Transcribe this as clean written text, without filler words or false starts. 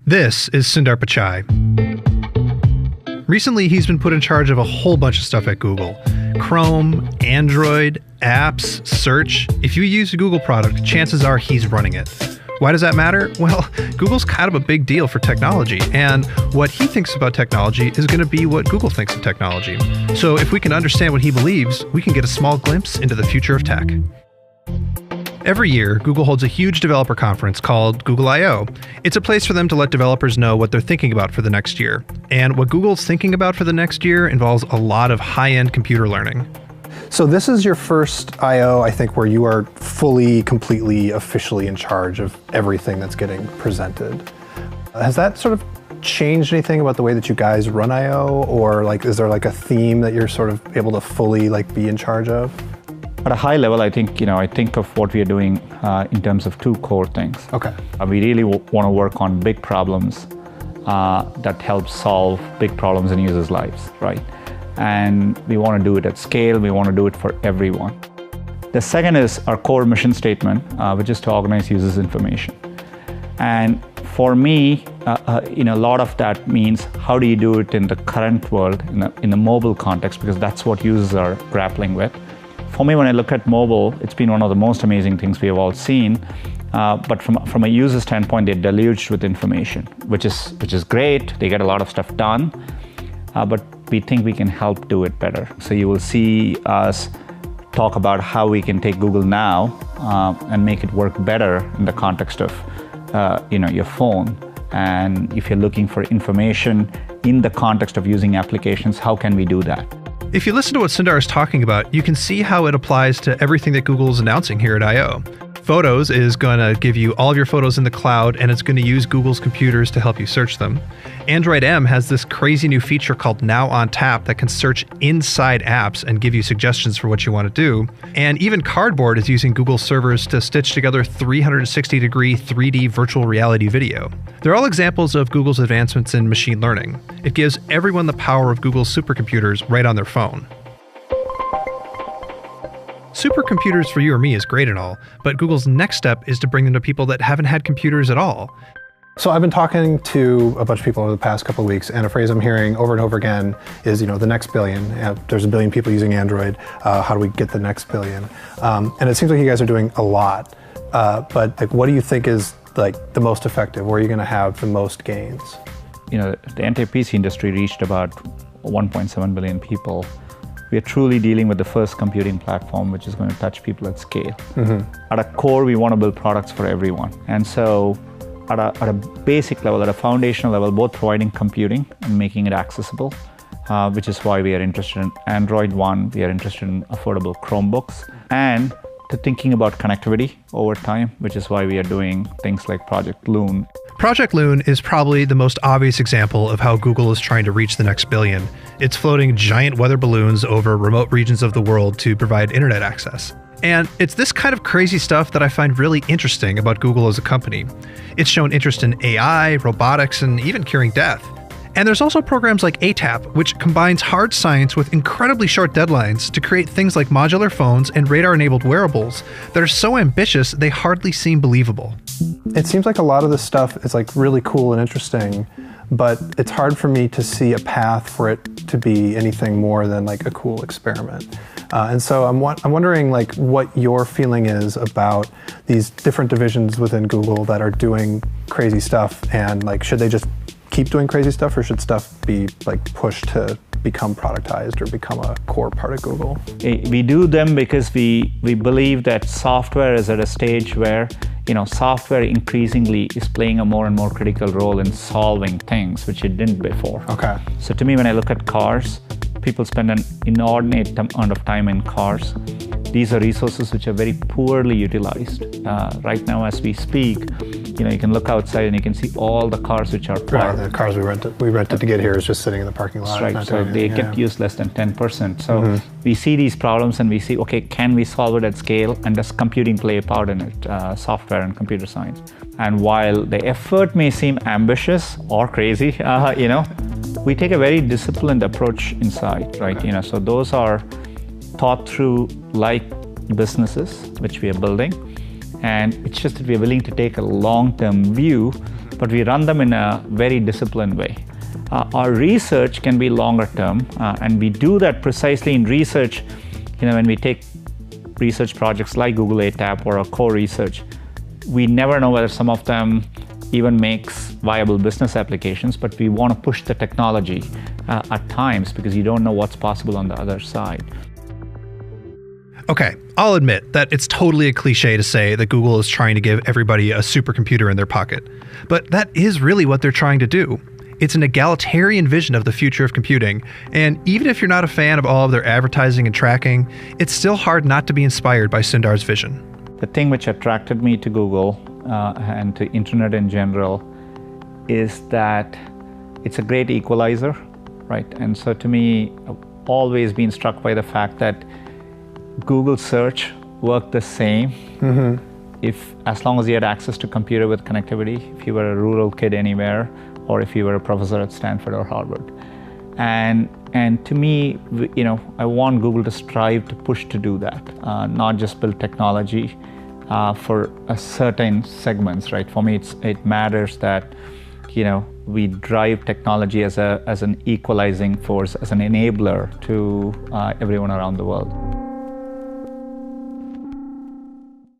This is Sundar Pichai. Recently, he's been put in charge of a whole bunch of stuff at Google. Chrome, Android, apps, search. If you use a Google product, chances are he's running it. Why does that matter? Well, Google's kind of a big deal for technology, and what he thinks about technology is going to be what Google thinks of technology. So if we can understand what he believes, we can get a small glimpse into the future of tech. Every year, Google holds a huge developer conference called Google I/O. It's a place for them to let developers know what they're thinking about for the next year. And what Google's thinking about for the next year involves a lot of high-end computer learning. So this is your first I/O, I think, where you are fully, completely, officially in charge of everything that's getting presented. Has that sort of changed anything about the way that you guys run I/O? Or is there a theme that you're sort of able to fully be in charge of? At a high level, I think of what we are doing in terms of two core things. Okay. We really want to work on big problems that help solve big problems in users' lives, right? And we want to do it at scale. We want to do it for everyone. The second is our core mission statement, which is to organize users' information. And for me, a lot of that means how do you do it in the current world, in the mobile context, because that's what users are grappling with. For me, when I look at mobile, it's been one of the most amazing things we have all seen. But from a user standpoint, they're deluged with information, which is great. They get a lot of stuff done, but we think we can help do it better. So you will see us talk about how we can take Google Now and make it work better in the context of your phone. And if you're looking for information in the context of using applications, how can we do that? If you listen to what Sundar is talking about, you can see how it applies to everything that Google is announcing here at I/O. Photos is going to give you all of your photos in the cloud, and it's going to use Google's computers to help you search them. Android M has this crazy new feature called Now on Tap that can search inside apps and give you suggestions for what you want to do. And even Cardboard is using Google servers to stitch together 360-degree 3D virtual reality video. They're all examples of Google's advancements in machine learning. It gives everyone the power of Google's supercomputers right on their phone. Supercomputers for you or me is great and all, but Google's next step is to bring them to people that haven't had computers at all. So I've been talking to a bunch of people over the past couple of weeks, and a phrase I'm hearing over and over again is, the next billion. There's a billion people using Android. How do we get the next billion? And it seems like you guys are doing a lot. But what do you think is the most effective? Where are you going to have the most gains? The entire PC industry reached about 1.7 billion people. We are truly dealing with the first computing platform which is going to touch people at scale. Mm-hmm. At a core, we want to build products for everyone. And so at a basic level, at a foundational level, both providing computing and making it accessible, which is why we are interested in Android One, we are interested in affordable Chromebooks, and to thinking about connectivity over time, which is why we are doing things like Project Loon. Project Loon is probably the most obvious example of how Google is trying to reach the next billion. It's floating giant weather balloons over remote regions of the world to provide internet access. And it's this kind of crazy stuff that I find really interesting about Google as a company. It's shown interest in AI, robotics, and even curing death. And there's also programs like ATAP, which combines hard science with incredibly short deadlines to create things like modular phones and radar-enabled wearables that are so ambitious they hardly seem believable. It seems like a lot of this stuff is really cool and interesting, but it's hard for me to see a path for it to be anything more than a cool experiment. And so I'm wondering what your feeling is about these different divisions within Google that are doing crazy stuff, and should they just keep doing crazy stuff, or should stuff be pushed to become productized or become a core part of Google? We do them because we believe that software is at a stage where software increasingly is playing a more and more critical role in solving things which it didn't before. Okay. So to me, when I look at cars, people spend an inordinate amount of time in cars. These are resources which are very poorly utilized. Right now, as we speak, you can look outside and you can see all the cars which are parked. Right, the cars we rented to get here is just sitting in the parking lot. That's right, so they get used less than 10%. So we see these problems and we see, okay, can we solve it at scale? And does computing play a part in it, software and computer science? And while the effort may seem ambitious or crazy, we take a very disciplined approach inside, right? Okay. So those are thought through like businesses which we are building, and it's just that we are willing to take a long-term view but we run them in a very disciplined way. Our research can be longer term, and we do that precisely in research. When we take research projects like Google ATAP or a core research, we never know whether some of them even makes viable business applications, but we want to push the technology at times because you don't know what's possible on the other side. Okay, I'll admit that it's totally a cliche to say that Google is trying to give everybody a supercomputer in their pocket. But that is really what they're trying to do. It's an egalitarian vision of the future of computing, and even if you're not a fan of all of their advertising and tracking, it's still hard not to be inspired by Sundar's vision. The thing which attracted me to Google and to internet in general is that it's a great equalizer, right? And so to me, I've always been struck by the fact that Google search worked the same as long as you had access to computer with connectivity, if you were a rural kid anywhere, or if you were a professor at Stanford or Harvard. And to me, I want Google to strive to push to do that, not just build technology for a certain segments, right? For me, it matters that we drive technology as an equalizing force, as an enabler to everyone around the world.